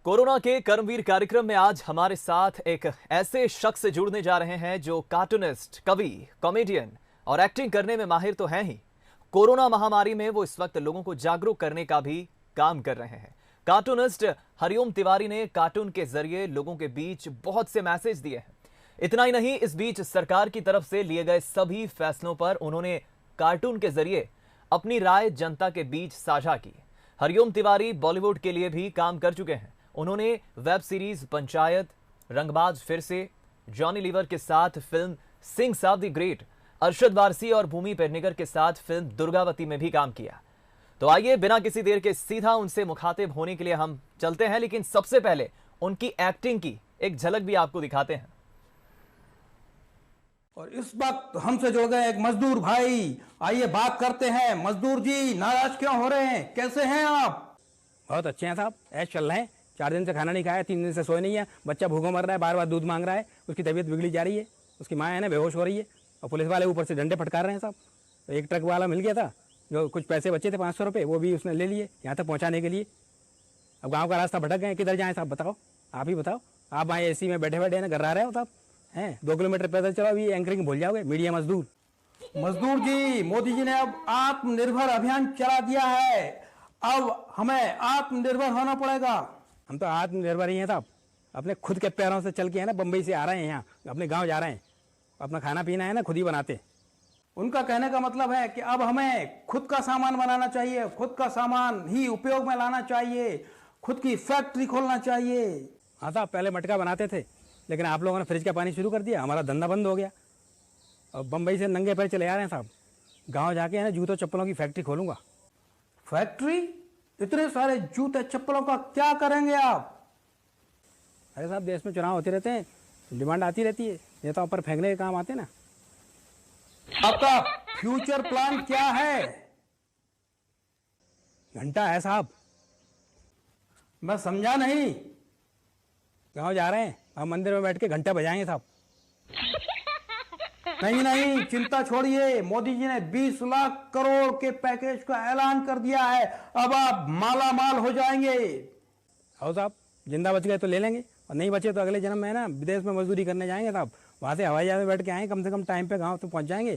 Corona के कर्मवीर कार्यक्रम में आज हमारे साथ एक ऐसे शख्स से जुड़ने जा रहे हैं जो कार्टूनिस्ट, कवि, कॉमेडियन और एक्टिंग करने में माहिर तो हैं ही। कोरोना महामारी में वो इस वक्त लोगों को जागरूक करने का भी काम कर रहे हैं। कार्टूनिस्ट हरिओम तिवारी ने कार्टून के जरिए लोगों के बीच बहुत से मैसेज दिए हैं। इतना ही नहीं, इस बीच सरकार की तरफ से लिए गए सभी फैसलों पर उन्होंने कार्टून के जरिए अपनी राय जनता के बीच साझा की। हरिओम तिवारी बॉलीवुड के लिए भी काम कर चुके हैं। उन्होंने वेब सीरीज पंचायत, रंगबाज फिर से, जॉनी लीवर के साथ फिल्म सिंह साब द ग्रेट, अरशद वारसी और भूमि पेडनेकर के साथ फिल्म दुर्गावती में भी काम किया। तो आइए बिना किसी देर के सीधा उनसे मुखातिब होने के लिए हम चलते हैं, लेकिन सबसे पहले उनकी एक्टिंग की एक झलक भी आपको दिखाते हैं। और इस वक्त हमसे जुड़ गए एक मजदूर भाई। आइए बात करते हैं। मजदूर जी, नाराज क्यों हो रहे हैं? कैसे हैं आप? बहुत अच्छे हैं साहब, ऐश चल रहे हैं। 4 दिन से खाना नहीं खाया, 3 दिन से सोए नहीं है, बच्चा भूखा मर रहा है, बार बार दूध मांग रहा है, उसकी तबीयत बिगड़ी जा रही है, उसकी माँ है ना बेहोश हो रही है, और पुलिस वाले ऊपर से डंडे फटकार रहे हैं साहब। तो एक ट्रक वाला मिल गया था, जो कुछ पैसे बचे थे 500 रुपये, वो भी उसने ले लिए यहाँ तक पहुँचाने के लिए। अब गाँव का रास्ता भटक गए, किधर जाएँ साहब बताओ, आप ही बताओ। आप वहाँ AC में बैठे बैठे ना गर्रा रहे हो साहब हैं, 2 किलोमीटर पैदल चलो, अभी एंकरिंग भूल जाओगे, मीडिया मजदूर। मजदूर जी, मोदी जी ने अब आत्मनिर्भर अभियान चला दिया है। अब हमें आत्मनिर्भर होना पड़ेगा। हम तो आत्मनिर्भर ही हैं साहब, अपने खुद के पैरों से चल के है ना, बम्बई से आ रहे हैं यहाँ, अपने गांव जा रहे हैं, अपना खाना पीना है ना खुद ही बनाते। उनका कहने का मतलब है कि अब हमें खुद का सामान बनाना चाहिए, खुद का सामान ही उपयोग में लाना चाहिए, खुद की फैक्ट्री खोलना चाहिए। हाँ साहब, पहले मटका बनाते थे, लेकिन आप लोगों ने फ्रिज का पानी शुरू कर दिया, हमारा धंधा बंद हो गया। और बम्बई से नंगे पैर चले आ रहे हैं साहब, गाँव जाके है ना जूतों चप्पलों की फैक्ट्री खोलूँगा। फैक्ट्री? इतने सारे जूते चप्पलों का क्या करेंगे आप? अरे साहब, देश में चुनाव होते रहते हैं, डिमांड आती रहती है, नेताओं पर फेंकने के काम आते ना। आपका फ्यूचर प्लान क्या है? घंटा है साहब। मैं समझा नहीं। गाँव जा रहे हैं, हम मंदिर में बैठ के घंटा बजाएंगे साहब। नहीं, चिंता छोड़िए। मोदी जी ने 20 लाख करोड़ के पैकेज का ऐलान कर दिया है। अब आप माला माल हो जाएंगे। आओ साहब, जिंदा बच गए तो ले लेंगे, और नहीं बचे तो अगले जन्म में ना विदेश में मजदूरी करने जाएंगे साहब। वहाँ से हवाई जहाज में बैठ के आएँ, कम से कम टाइम पे गाँव तो पहुँच जाएंगे।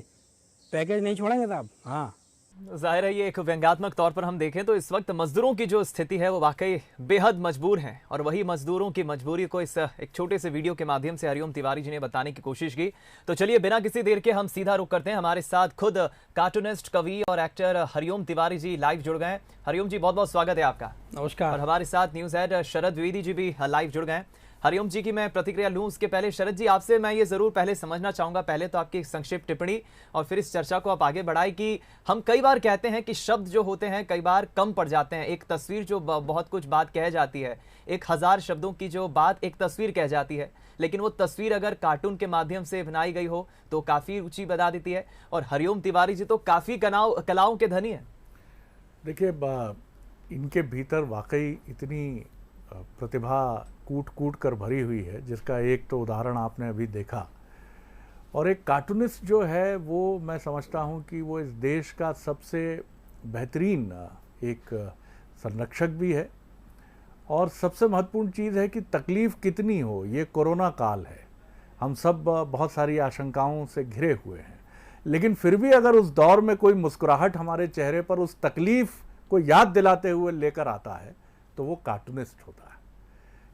पैकेज नहीं छोड़ेंगे साहब। हाँ, जाहिर है ये एक व्यंग्यात्मक तौर पर हम देखें तो इस वक्त मजदूरों की जो स्थिति है वो वाकई बेहद मजबूर है, और वही मजदूरों की मजबूरी को इस एक छोटे से वीडियो के माध्यम से हरिओम तिवारी जी ने बताने की कोशिश की। तो चलिए बिना किसी देर के हम सीधा रुख करते हैं। हमारे साथ खुद कार्टूनिस्ट, कवि और एक्टर हरिओम तिवारी जी लाइव जुड़ गए हैं। हरिओम जी, बहुत बहुत स्वागत है आपका। नमस्कार। और हमारे साथ न्यूज हेड शरद द्विवेदी जी भी लाइव जुड़ गए हैं। हरिओम जी की मैं प्रतिक्रिया लूं उसके पहले शरद जी, आपसे मैं ये जरूर पहले समझना चाहूंगा, पहले तो आपकी संक्षिप्त टिप्पणी और फिर इस चर्चा को आप आगे बढ़ाएं कि हम कई बार कहते हैं कि शब्द जो होते हैं कई बार कम पड़ जाते हैं। एक तस्वीर जो बहुत कुछ बात कह जाती है, 1000 शब्दों की जो बात एक तस्वीर कह जाती है, लेकिन वो तस्वीर अगर कार्टून के माध्यम से बनाई गई हो तो काफी ऊंची बता देती है। और हरिओम तिवारी जी तो काफी कलाओं के धनी है। देखिए, इनके भीतर वाकई इतनी प्रतिभा कूट कूट कर भरी हुई है, जिसका एक तो उदाहरण आपने अभी देखा। और एक कार्टूनिस्ट जो है वो मैं समझता हूँ कि वो इस देश का सबसे बेहतरीन एक संरक्षक भी है। और सबसे महत्वपूर्ण चीज़ है कि तकलीफ़ कितनी हो, ये कोरोना काल है, हम सब बहुत सारी आशंकाओं से घिरे हुए हैं, लेकिन फिर भी अगर उस दौर में कोई मुस्कुराहट हमारे चेहरे पर उस तकलीफ़ को याद दिलाते हुए लेकर आता है तो वो कार्टूनिस्ट होता है।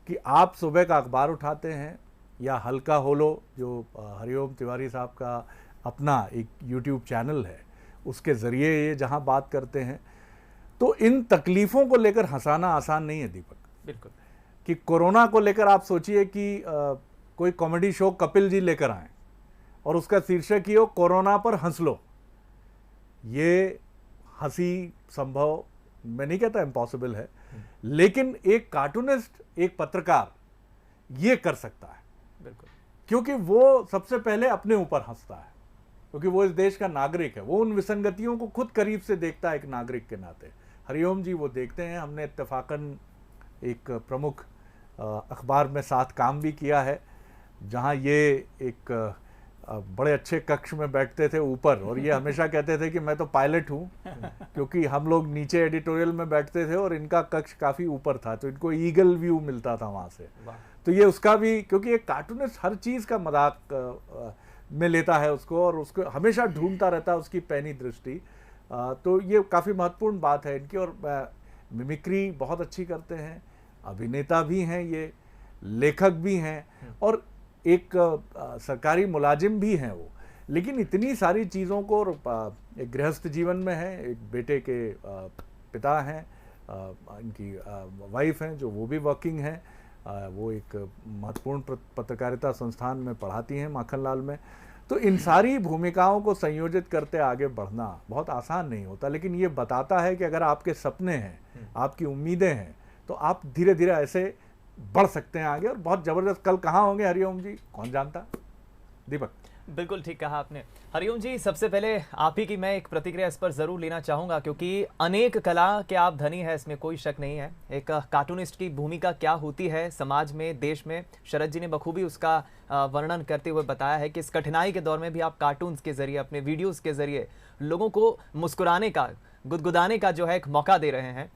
कि आप सुबह का अखबार उठाते हैं या हल्का होलो, जो हरिओम तिवारी साहब का अपना एक YouTube चैनल है, उसके ज़रिए ये जहाँ बात करते हैं, तो इन तकलीफ़ों को लेकर हंसाना आसान नहीं है दीपक। बिल्कुल। कि कोरोना को लेकर आप सोचिए कि कोई कॉमेडी शो कपिल जी लेकर आए और उसका शीर्षक ही हो कोरोना पर हंस लो। ये हंसी संभव, मैं नहीं कहता इम्पॉसिबल है, लेकिन एक कार्टूनिस्ट, एक पत्रकार ये कर सकता है। बिल्कुल। क्योंकि वो सबसे पहले अपने ऊपर हंसता है, क्योंकि वो इस देश का नागरिक है, वो उन विसंगतियों को खुद करीब से देखता है एक नागरिक के नाते। हरिओम जी वो देखते हैं। हमने इत्तेफाकन एक प्रमुख अखबार में साथ काम भी किया है, जहां ये एक बड़े अच्छे कक्ष में बैठते थे ऊपर, और ये हमेशा कहते थे कि मैं तो पायलट हूँ, क्योंकि हम लोग नीचे एडिटोरियल में बैठते थे और इनका कक्ष काफ़ी ऊपर था, तो इनको ईगल व्यू मिलता था वहाँ से। तो ये उसका भी, क्योंकि एक कार्टूनिस्ट हर चीज़ का मजाक में लेता है उसको, और उसको हमेशा ढूंढता रहता है उसकी पैनी दृष्टि। तो ये काफ़ी महत्वपूर्ण बात है इनकी। और मिमिक्री बहुत अच्छी करते हैं, अभिनेता भी हैं ये, लेखक भी हैं, और एक सरकारी मुलाजिम भी हैं वो। लेकिन इतनी सारी चीज़ों को, एक गृहस्थ जीवन में है, एक बेटे के पिता हैं, इनकी वाइफ हैं जो वो भी वर्किंग हैं, वो एक महत्वपूर्ण पत्रकारिता संस्थान में पढ़ाती हैं माखनलाल में। तो इन सारी भूमिकाओं को संयोजित करते आगे बढ़ना बहुत आसान नहीं होता, लेकिन ये बताता है कि अगर आपके सपने हैं, आपकी उम्मीदें हैं, तो आप धीरे धीरे ऐसे बढ़ सकते हैं आगे, और बहुत ज़बरदस्त। कल कहाँ होंगे हरिओम जी, कौन जानता। दीपक। बिल्कुल ठीक कहा आपने हरिओम जी। सबसे पहले आप ही की मैं एक प्रतिक्रिया इस पर ज़रूर लेना चाहूँगा, क्योंकि अनेक कला के आप धनी है, इसमें कोई शक नहीं है। एक कार्टूनिस्ट की भूमिका क्या होती है समाज में, देश में, शरद जी ने बखूबी उसका वर्णन करते हुए बताया है कि इस कठिनाई के दौर में भी आप कार्टून्स के ज़रिए, अपने वीडियोज़ के ज़रिए लोगों को मुस्कुराने का, गुदगुदाने का जो है एक मौका दे रहे हैं।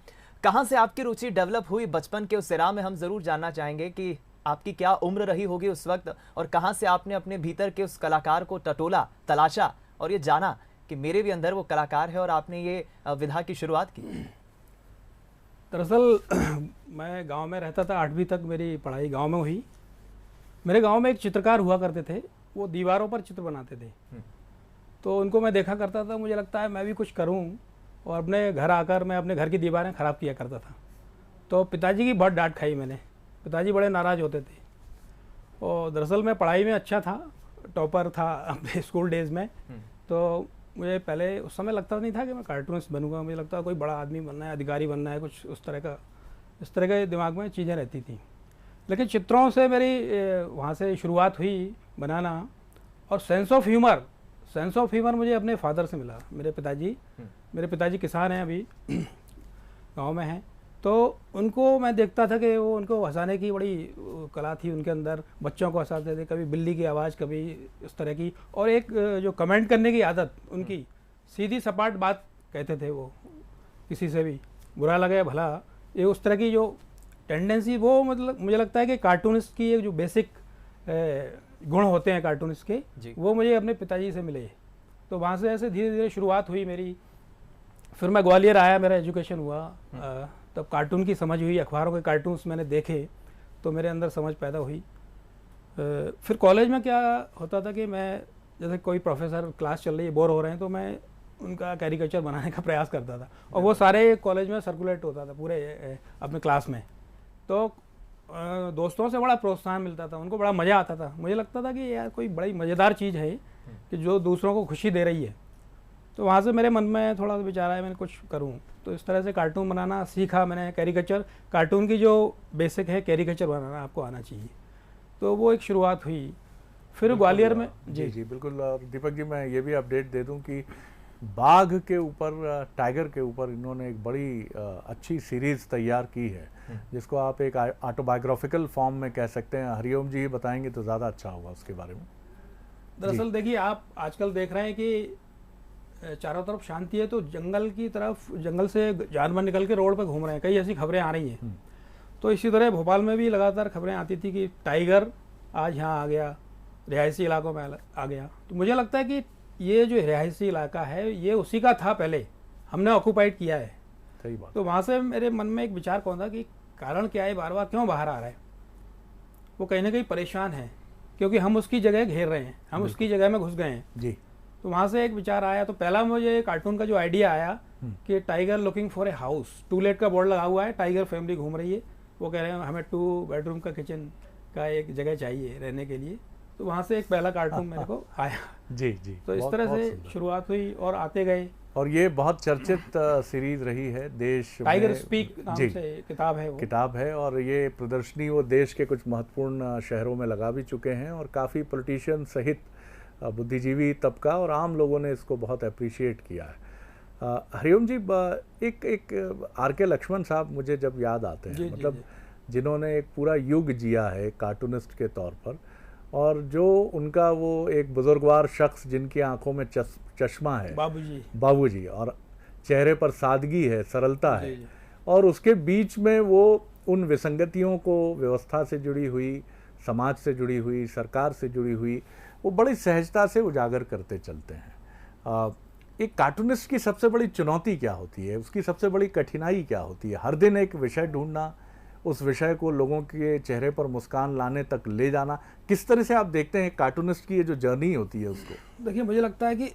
कहाँ से आपकी रुचि डेवलप हुई बचपन के उस एरा में, हम ज़रूर जानना चाहेंगे कि आपकी क्या उम्र रही होगी उस वक्त, और कहाँ से आपने अपने भीतर के उस कलाकार को टटोला, तलाशा और ये जाना कि मेरे भी अंदर वो कलाकार है, और आपने ये विधा की शुरुआत की। दरअसल मैं गांव में रहता था, 8वीं तक मेरी पढ़ाई गांव में हुई। मेरे गांव में एक चित्रकार हुआ करते थे, वो दीवारों पर चित्र बनाते थे, तो उनको मैं देखा करता था, मुझे लगता है मैं भी कुछ करूं, और अपने घर आकर मैं अपने घर की दीवारें ख़राब किया करता था। तो पिताजी की बहुत डांट खाई मैंने, पिताजी बड़े नाराज़ होते थे। और दरअसल मैं पढ़ाई में अच्छा था, टॉपर था अपने स्कूल डेज़ में। तो मुझे पहले उस समय लगता नहीं था कि मैं कार्टूनिस्ट बनूंगा, मुझे लगता कोई बड़ा आदमी बनना है, अधिकारी बनना है, कुछ उस तरह का, इस तरह के दिमाग में चीज़ें रहती थी। लेकिन चित्रों से मेरी वहाँ से शुरुआत हुई बनाना। और सेंस ऑफ ह्यूमर मुझे अपने फादर से मिला। मेरे पिताजी किसान हैं, अभी गांव में हैं। तो उनको मैं देखता था कि वो, उनको हंसाने की बड़ी कला थी उनके अंदर, बच्चों को हंसाते थे, कभी बिल्ली की आवाज़, कभी इस तरह की। और एक जो कमेंट करने की आदत उनकी, सीधी सपाट बात कहते थे वो, किसी से भी बुरा लगे भला, ये उस तरह की जो टेंडेंसी, वो मतलब मुझे लगता है कि कार्टूनिस्ट की एक जो बेसिक गुण होते हैं कार्टूनिस्ट के, वो मुझे अपने पिताजी से मिले। तो वहाँ से ऐसे धीरे धीरे शुरुआत हुई मेरी। फिर मैं ग्वालियर आया, मेरा एजुकेशन हुआ, तब कार्टून की समझ हुई, अखबारों के कार्टून्स मैंने देखे, तो मेरे अंदर समझ पैदा हुई। फिर कॉलेज में क्या होता था कि मैं, जैसे कोई प्रोफेसर क्लास चल रही है, बोर हो रहे हैं, तो मैं उनका कैरिकेचर बनाने का प्रयास करता था, और वो सारे कॉलेज में सर्कुलेट होता था पूरे अपने क्लास में। तो दोस्तों से बड़ा प्रोत्साहन मिलता था, उनको बड़ा मज़ा आता था। मुझे लगता था कि यार कोई बड़ी मज़ेदार चीज़ है कि जो दूसरों को खुशी दे रही है। तो वहाँ से मेरे मन में थोड़ा सा विचार आया, मैंने कुछ करूँ। तो इस तरह से कार्टून बनाना सीखा मैंने। कैरिकेचर, कार्टून की जो बेसिक है, कैरिकेचर बनाना आपको आना चाहिए, तो वो एक शुरुआत हुई। फिर ग्वालियर में जी बिल्कुल। और दीपक जी, मैं ये भी अपडेट दे दूं कि बाघ के ऊपर, टाइगर के ऊपर इन्होंने एक बड़ी अच्छी सीरीज़ तैयार की है, जिसको आप एक ऑटोबायोग्राफिकल फॉर्म में कह सकते हैं। हरिओम जी बताएंगे तो ज़्यादा अच्छा होगा उसके बारे में। दरअसल देखिए, आप आजकल देख रहे हैं कि चारों तरफ शांति है, तो जंगल की तरफ, जंगल से जानवर निकल के रोड पर घूम रहे हैं, कई ऐसी खबरें आ रही हैं। तो इसी तरह भोपाल में भी लगातार खबरें आती थी कि टाइगर आज यहाँ आ गया, रिहायशी इलाकों में आ गया। तो मुझे लगता है कि ये जो रिहायशी इलाका है, ये उसी का था, पहले हमने ऑक्यूपाइड किया है। सही बात। तो वहाँ से मेरे मन में एक विचार कौन था कि कारण क्या है, बार बार क्यों बाहर आ रहा है। वो कहीं ना कहीं परेशान है, क्योंकि हम उसकी जगह घेर रहे हैं, हम उसकी जगह में घुस गए हैं जी। तो वहाँ से एक विचार आया। तो पहला मुझे कार्टून का जो आइडिया आया कि tiger looking for a house, 2 let का बोर्ड लगा हुआ है, टाइगर फैमिली घूम रही है, वो कह रहे हैं हमें 2 बेडरूम का किचन का एक जगह चाहिए रहने के लिए। तो वहाँ से एक पहला कार्टून मेरे को आया। जी जी। तो इस तरह से शुरुआत हुई और आते गए। और ये बहुत चर्चित सीरीज रही है देश में। टाइगर स्पीक नाम से किताब है, वो किताब है। और ये प्रदर्शनी वो देश के कुछ महत्वपूर्ण शहरों में लगा भी चुके हैं, और काफ़ी पॉलिटिशियन सहित बुद्धिजीवी तबका और आम लोगों ने इसको बहुत अप्रिशिएट किया है। हरिओम जी, एक आर.के. लक्ष्मण साहब मुझे जब याद आते हैं, मतलब जिन्होंने एक पूरा युग जिया है कार्टूनिस्ट के तौर पर, और जो उनका वो एक बुजुर्गवार शख्स जिनकी आंखों में चश्मा है, बाबूजी, और चेहरे पर सादगी है, सरलता है, और उसके बीच में वो उन विसंगतियों को व्यवस्था से जुड़ी हुई, समाज से जुड़ी हुई, सरकार से जुड़ी हुई, वो बड़ी सहजता से उजागर करते चलते हैं। एक कार्टूनिस्ट की सबसे बड़ी चुनौती क्या होती है, उसकी सबसे बड़ी कठिनाई क्या होती है? हर दिन एक विषय ढूंढना, उस विषय को लोगों के चेहरे पर मुस्कान लाने तक ले जाना, किस तरह से आप देखते हैं कार्टूनिस्ट की ये जो जर्नी होती है उसको? देखिए, मुझे लगता है कि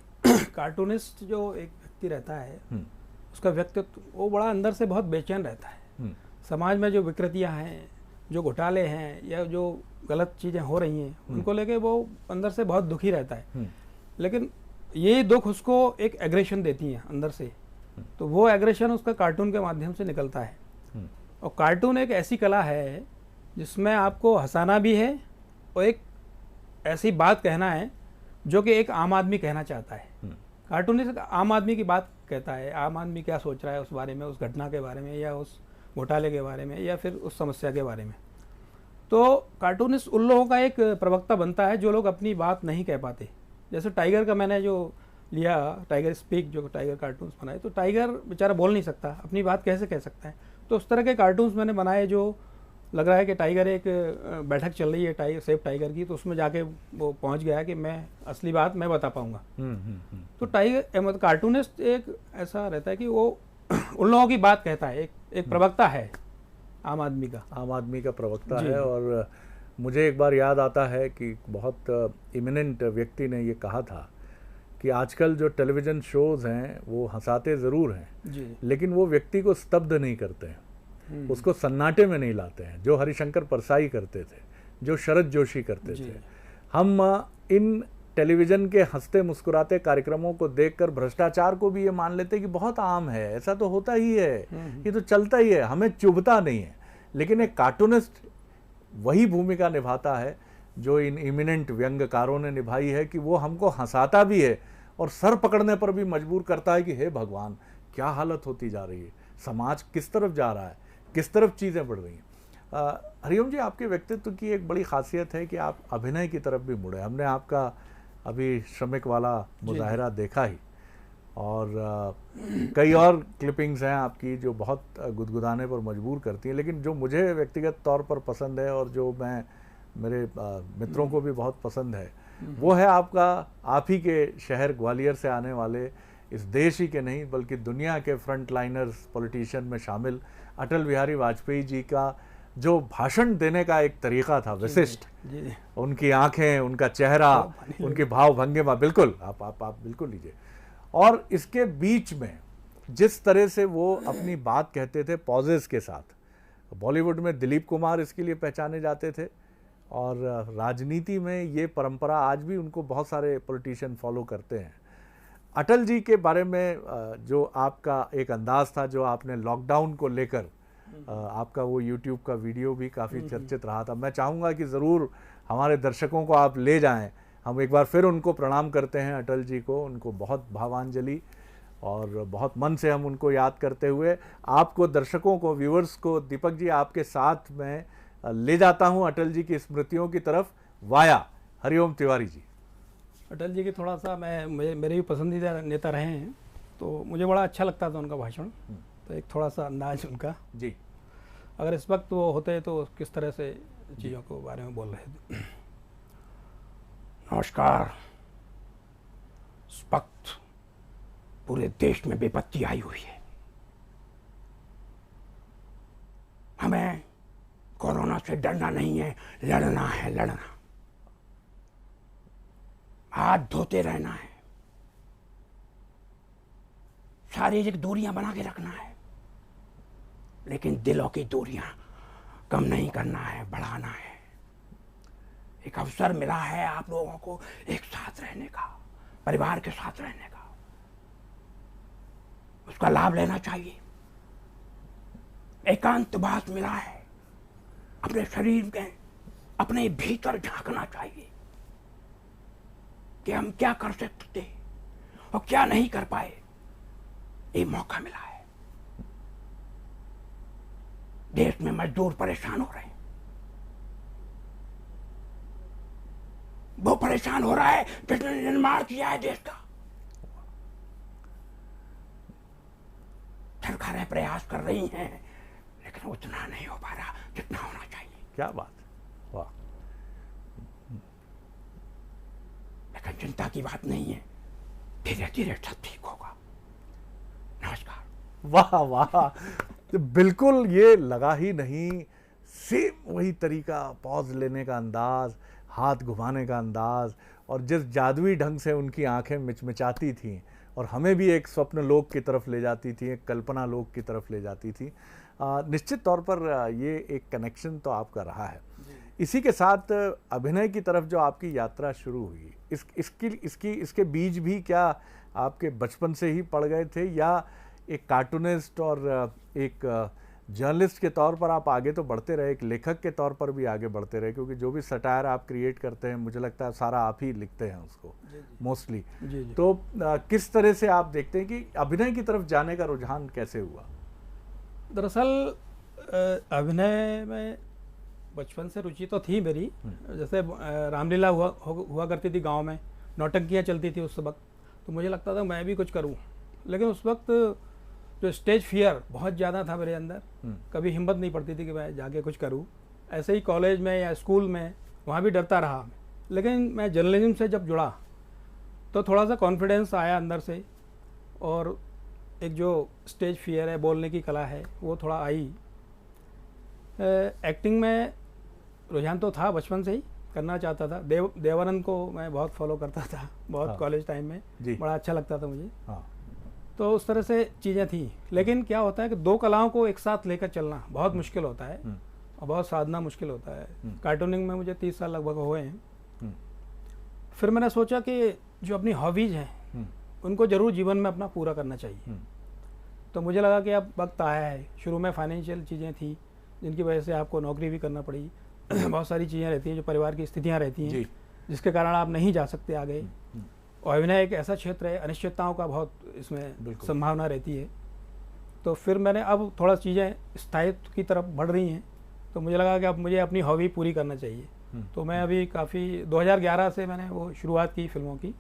कार्टूनिस्ट जो एक व्यक्ति रहता है, उसका व्यक्तित्व वो बड़ा अंदर से बहुत बेचैन रहता है। समाज में जो विकृतियां हैं, जो घोटाले हैं, या जो गलत चीज़ें हो रही हैं, उनको लेके वो अंदर से बहुत दुखी रहता है। लेकिन ये दुख उसको एक एग्रेशन देती है अंदर से, तो वो एग्रेशन उसका कार्टून के माध्यम से निकलता है। और कार्टून एक ऐसी कला है जिसमें आपको हंसाना भी है और एक ऐसी बात कहना है जो कि एक आम आदमी कहना चाहता है। कार्टूनिस्ट आम आदमी की बात कहता है, आम आदमी क्या सोच रहा है उस बारे में, उस घटना के बारे में, या उस घोटाले के बारे में, या फिर उस समस्या के बारे में। तो कार्टूनिस्ट उन लोगों का एक प्रवक्ता बनता है जो लोग अपनी बात नहीं कह पाते। जैसे टाइगर का मैंने जो लिया, टाइगर स्पीक, जो टाइगर कार्टून्स बनाए, तो टाइगर बेचारा बोल नहीं सकता, अपनी बात कैसे कह सकता है? तो उस तरह के कार्टून्स मैंने बनाए जो लग रहा है कि टाइगर, एक बैठक चल रही है टाइगर, सेव टाइगर की, तो उसमें जाके वो पहुंच गया कि मैं असली बात मैं बता पाऊंगा। तो टाइगर मतलब कार्टूनिस्ट एक ऐसा रहता है कि वो उन लोगों की बात कहता है, एक प्रवक्ता है आम आदमी का प्रवक्ता है। और मुझे एक बार याद आता है कि बहुत इमिनेंट व्यक्ति ने ये कहा था कि आजकल जो टेलीविज़न शोज़ हैं वो हंसाते ज़रूर हैं, लेकिन वो व्यक्ति को स्तब्ध नहीं करते हैं, उसको सन्नाटे में नहीं लाते हैं, जो हरिशंकर परसाई करते थे, जो शरद जोशी करते थे। हम इन टेलीविज़न के हंसते मुस्कुराते कार्यक्रमों को देखकर भ्रष्टाचार को भी ये मान लेते हैं कि बहुत आम है, ऐसा तो होता ही है, ये तो चलता ही है, हमें चुभता नहीं है। लेकिन एक कार्टूनिस्ट वही भूमिका निभाता है जो इन इमिनेंट व्यंग्यकारों ने निभाई है, कि वो हमको हंसाता भी है और सर पकड़ने पर भी मजबूर करता है कि हे भगवान, क्या हालत होती जा रही है, समाज किस तरफ जा रहा है, किस तरफ चीज़ें बढ़ रही हैं। हरिओम जी, आपके व्यक्तित्व की एक बड़ी खासियत है कि आप अभिनय की तरफ भी मुड़े। हमने आपका अभी श्रमिक वाला मुजाहिरा देखा ही, और कई और क्लिपिंग्स हैं आपकी जो बहुत गुदगुदाने पर मजबूर करती हैं। लेकिन जो मुझे व्यक्तिगत तौर पर पसंद है और जो मैं मेरे मित्रों को भी बहुत पसंद है, वो है आपका आप ही के शहर ग्वालियर से आने वाले, इस देश ही के नहीं बल्कि दुनिया के फ्रंट लाइनर्स पॉलिटिशियन में शामिल अटल बिहारी वाजपेयी जी का जो भाषण देने का एक तरीका था विशिष्ट, उनकी आंखें, उनका चेहरा, उनकी भाव भंगिमा, बिल्कुल आप बिल्कुल लीजिए। और इसके बीच में जिस तरह से वो अपनी बात कहते थे पॉजेस के साथ, बॉलीवुड में दिलीप कुमार इसके लिए पहचाने जाते थे, और राजनीति में ये परंपरा आज भी उनको बहुत सारे पॉलिटिशियन फॉलो करते हैं। अटल जी के बारे में जो आपका एक अंदाज था, जो आपने लॉकडाउन को लेकर आपका वो यूट्यूब का वीडियो भी काफ़ी चर्चित रहा था, मैं चाहूँगा कि ज़रूर हमारे दर्शकों को आप ले जाएं। हम एक बार फिर उनको प्रणाम करते हैं अटल जी को, उनको बहुत भावांजलि, और बहुत मन से हम उनको याद करते हुए आपको, दर्शकों को, व्यूअर्स को, दीपक जी आपके साथ में ले जाता हूं अटल जी की स्मृतियों की तरफ वाया हरिओम तिवारी जी। अटल जी की थोड़ा सा मेरे भी पसंदीदा नेता रहे हैं, तो मुझे बड़ा अच्छा लगता था उनका भाषण। तो एक थोड़ा सा अंदाज उनका जी, अगर इस वक्त वो होते तो किस तरह से चीज़ों के बारे में बोल रहे थे। नमस्कार, इस वक्त पूरे देश में विपत्ति आई हुई है, हमें कोरोना से डरना नहीं है, लड़ना है, लड़ना। हाथ धोते रहना है, शारीरिक दूरियां बना के रखना है, लेकिन दिलों की दूरियां कम नहीं करना है, बढ़ाना है। एक अवसर मिला है आप लोगों को एक साथ रहने का, परिवार के साथ रहने का, उसका लाभ लेना चाहिए। एकांतवास मिला है, अपने शरीर के अपने भीतर झांकना चाहिए कि हम क्या कर सकते और क्या नहीं कर पाए। ये मौका मिला है। देश में मजदूर परेशान हो रहे हैं, वो परेशान हो रहा है जिसने निर्माण किया है देश का। सरकारें प्रयास कर रही हैं लेकिन उतना नहीं हो पा रहा जितना होना चाहिए। क्या बात, वाह। लेकिन चिंता की बात नहीं है, धीरे धीरे सब ठीक होगा। नमस्कार। वाह वाह, तो बिल्कुल ये लगा ही नहीं, सेम वही तरीका, पॉज लेने का अंदाज, हाथ घुमाने का अंदाज, और जिस जादुई ढंग से उनकी आंखें मिचमिचाती थीं और हमें भी एक स्वप्न लोक की तरफ ले जाती थी, एक कल्पना लोक की तरफ ले जाती थी। निश्चित तौर पर ये एक कनेक्शन तो आपका रहा है। इसी के साथ अभिनय की तरफ जो आपकी यात्रा शुरू हुई, इसके बीज भी क्या आपके बचपन से ही पड़ गए थे, या एक कार्टूनिस्ट और एक जर्नलिस्ट के तौर पर आप आगे तो बढ़ते रहे, एक लेखक के तौर पर भी आगे बढ़ते रहे, क्योंकि जो भी सटायर आप क्रिएट करते हैं मुझे लगता है सारा आप ही लिखते हैं उसको मोस्टली। तो किस तरह से आप देखते हैं कि अभिनय की तरफ जाने का रुझान कैसे हुआ? दरअसल अभिनय में बचपन से रुचि तो थी मेरी। जैसे रामलीला हुआ करती थी गांव में, नौटंकियाँ चलती थी उस वक्त, तो मुझे लगता था मैं भी कुछ करूं। लेकिन उस वक्त जो स्टेज फियर बहुत ज़्यादा था मेरे अंदर, कभी हिम्मत नहीं पड़ती थी कि मैं जाके कुछ करूं। ऐसे ही कॉलेज में या स्कूल में वहाँ भी डरता रहा। लेकिन मैं जर्नलिज्म से जब जुड़ा तो थोड़ा सा कॉन्फिडेंस आया अंदर से, और एक जो स्टेज फियर है, बोलने की कला है, वो थोड़ा आई। एक्टिंग में रुझान तो था, बचपन से ही करना चाहता था। देवानंद को मैं बहुत फॉलो करता था, बहुत कॉलेज टाइम में, बड़ा अच्छा लगता था मुझे। तो उस तरह से चीज़ें थी। लेकिन क्या होता है कि दो कलाओं को एक साथ लेकर चलना बहुत मुश्किल होता है और बहुत साधना मुश्किल होता है। कार्टूनिंग में मुझे 30 साल लगभग हुए हैं। फिर मैंने सोचा कि जो अपनी हॉबीज़ हैं उनको ज़रूर जीवन में अपना पूरा करना चाहिए। तो मुझे लगा कि अब वक्त आया है। शुरू में फाइनेंशियल चीज़ें थी जिनकी वजह से आपको नौकरी भी करना पड़ी। बहुत सारी चीज़ें रहती हैं, जो परिवार की स्थितियाँ रहती हैं, जिसके कारण आप नहीं जा सकते आगे। और अभिनय एक ऐसा क्षेत्र है, अनिश्चितताओं का बहुत इसमें संभावना रहती है। तो फिर मैंने अब थोड़ा चीज़ें स्थायित्व की तरफ बढ़ रही हैं, तो मुझे लगा कि अब मुझे अपनी हॉबी पूरी करना चाहिए। तो मैं अभी काफ़ी 2011 से मैंने वो शुरुआत की फिल्मों की,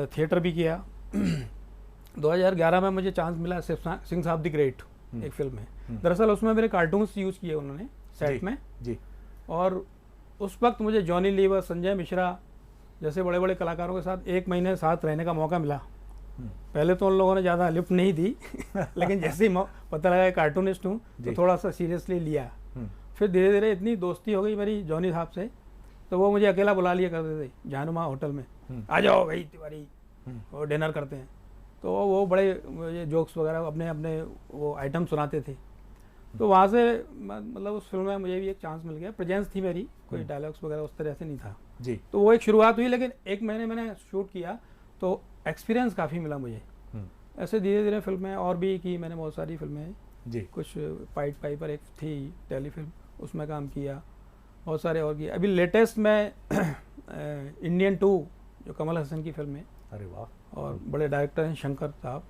थिएटर भी किया। 2011 में मुझे चांस मिला सिंह साहब द ग्रेट, एक फिल्म है। दरअसल उसमें मेरे कार्टून्स यूज़ किए उन्होंने सेट में जी। और उस वक्त मुझे जॉनी लीवर, संजय मिश्रा जैसे बड़े बड़े कलाकारों के साथ 1 महीने साथ रहने का मौका मिला। पहले तो उन लोगों ने ज़्यादा लिफ्ट नहीं दी लेकिन जैसे ही पता लगा कार्टूनिस्ट हूँ तो थोड़ा सा सीरियसली लिया। फिर धीरे धीरे इतनी दोस्ती हो गई मेरी जॉनी साहब से, तो वो मुझे अकेला बुला लिया करते थे जहानुमा होटल में, आ जाओ भाई तिवारी, और डिनर करते हैं। तो वो बड़े मुझे जोक्स वगैरह अपने अपने वो आइटम सुनाते थे। तो वहाँ से मतलब उस फिल्म में मुझे भी एक चांस मिल गया। प्रेजेंस थी मेरी, कोई डायलॉग्स वगैरह उस तरह से नहीं था जी। तो वो एक शुरुआत हुई, लेकिन 1 महीने मैंने शूट किया तो एक्सपीरियंस काफ़ी मिला मुझे। ऐसे धीरे धीरे फिल्में और भी की मैंने, बहुत सारी फिल्में जी। कुछ पाइट पाइपर एक थी टेलीफिल्म, उसमें काम किया, बहुत सारे और किए। अभी लेटेस्ट में इंडियन 2 जो कमल हसन की फिल्म है, अरे वाह, और बड़े डायरेक्टर हैं शंकर साहब,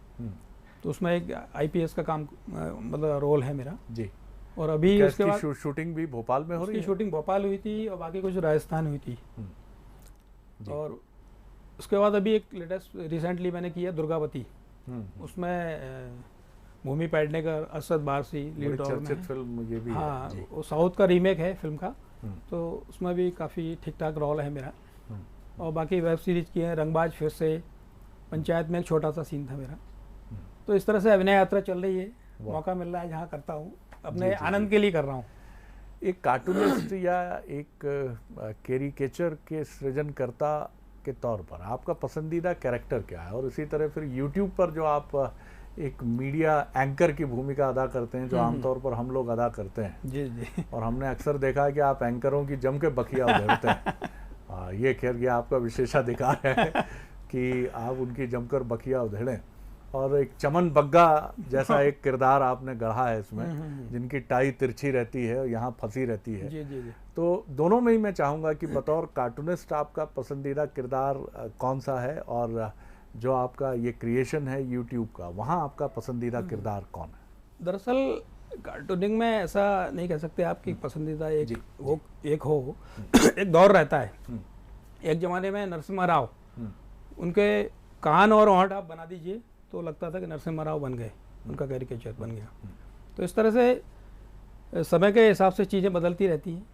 तो उसमें एक IPS का काम मतलब रोल है मेरा जी। और अभी उसके बाद शूटिंग भी भोपाल में हो रही है? शूटिंग भोपाल हुई थी और बाकी कुछ राजस्थान हुई थी। और उसके बाद अभी एक लेटेस्ट रिसेंटली मैंने किया दुर्गावती, उसमें भूमि पेडनेकर, असद बारसी लीड रोल में फिल्म ये भी हाँ है वो साउथ का रीमेक है फिल्म का, तो उसमें भी काफ़ी ठीक ठाक रोल है मेरा। और बाकी वेब सीरीज की है, रंगबाज फिर से, पंचायत में एक छोटा सा सीन था मेरा। तो इस तरह से अभिनय यात्रा चल रही है, मौका मिल रहा है जहाँ करता हूँ, अपने आनंद के लिए कर रहा हूँ। एक कार्टूनिस्ट या एक कैरिकेचर के सृजनकर्ता के तौर पर आपका पसंदीदा कैरेक्टर क्या है? और इसी तरह फिर यूट्यूब पर जो आप एक मीडिया एंकर की भूमिका अदा करते हैं, जो आमतौर पर हम लोग अदा करते हैं जी जी, और हमने अक्सर देखा है कि आप एंकरों की जम के बखिया उधेड़ते हैं। ये खैर ये आपका विशेषाधिकार है कि आप उनकी जमकर बखिया उधेड़ें। और एक चमन बग्गा जैसा एक किरदार आपने गढ़ा है इसमें, जिनकी टाई तिरछी रहती है, यहाँ फंसी रहती है जी, जी, जी। तो दोनों में ही मैं चाहूँगा कि बतौर कार्टूनिस्ट आपका पसंदीदा किरदार कौन सा है, और जो आपका ये क्रिएशन है यूट्यूब का, वहाँ आपका पसंदीदा किरदार कौन है? दरअसल कार्टूनिंग में ऐसा नहीं कह सकते आपकी पसंदीदा एक वो एक हो एक दौर रहता है। एक ज़माने में नरसिम्हा राव, उनके कान और होंठ आप बना दीजिए तो लगता था कि नरसिम्हा राव बन गए, उनका कैरिकेचर बन गया। तो इस तरह से समय के हिसाब से चीज़ें बदलती रहती हैं।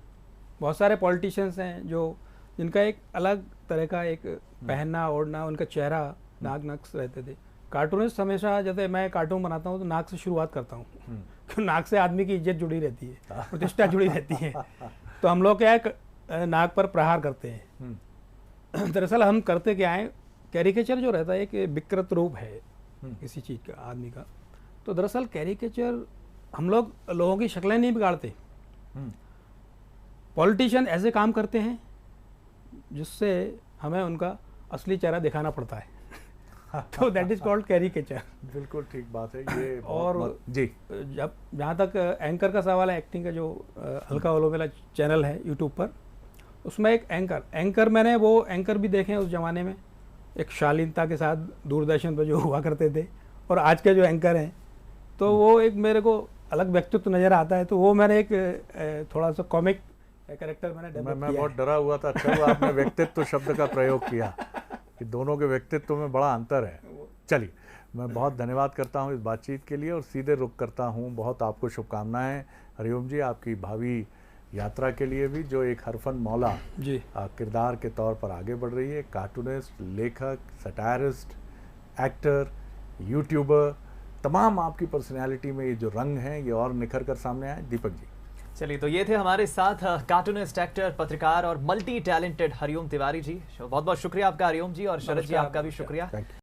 बहुत सारे पॉलिटिशियंस हैं जो जिनका एक अलग तरह का एक पहनना ओढ़ना, उनका चेहरा, नाक नक्श रहते थे। कार्टूनिस्ट हमेशा, जैसे मैं कार्टून बनाता हूँ तो नाक से शुरुआत करता हूँ क्योंकि नाक से आदमी की इज्जत जुड़ी रहती है, प्रतिष्ठा जुड़ी रहती है। तो हम लोग क्या है, नाक पर प्रहार करते हैं। दरअसल हम करते क्या है, कैरिकेचर जो रहता है एक विकृत रूप है किसी चीज़ का, आदमी का। तो दरअसल कैरिकेचर हम लोग लोगों की शक्लें नहीं बिगाड़ते, पॉलिटिशियन ऐसे काम करते हैं जिससे हमें उनका असली चेहरा दिखाना पड़ता है। तो दैट इज कॉल्ड कैरिकेचर। बिल्कुल ठीक बात है ये। और जी, जब जहाँ तक एंकर का सवाल है, एक्टिंग का जो हल्का वालों वाला चैनल है यूट्यूब पर, उसमें एक एंकर मैंने वो एंकर भी देखे हैं उस ज़माने में, एक शालीनता के साथ दूरदर्शन पर जो हुआ करते थे, और आज के जो एंकर हैं तो वो एक मेरे को अलग व्यक्तित्व नज़र आता है। तो वो मैंने एक थोड़ा सा कॉमिक कैरेक्टर मैंने डेवलप किया। मैं बहुत डरा हुआ था, अच्छा हुआ आपने व्यक्तित्व शब्द का प्रयोग किया कि दोनों के व्यक्तित्व में बड़ा अंतर है। चलिए, मैं बहुत धन्यवाद करता हूँ इस बातचीत के लिए और सीधे रुख करता हूँ। बहुत आपको शुभकामनाएं हरिओम जी, आपकी भावी यात्रा के लिए भी, जो एक हरफन मौला जी किरदार के तौर पर आगे बढ़ रही है। कार्टूनिस्ट, लेखक, सटायरिस्ट, एक्टर, यूट्यूबर, तमाम आपकी पर्सनैलिटी में ये जो रंग हैं ये और निखर कर सामने आए। दीपक जी, चलिए, तो ये थे हमारे साथ कार्टूनिस्ट, एक्टर, पत्रकार और मल्टी टैलेंटेड हरिओम तिवारी जी। बहुत बहुत शुक्रिया आपका हरिओम जी, और शरद जी आपका भी शुक्रिया। Thank you.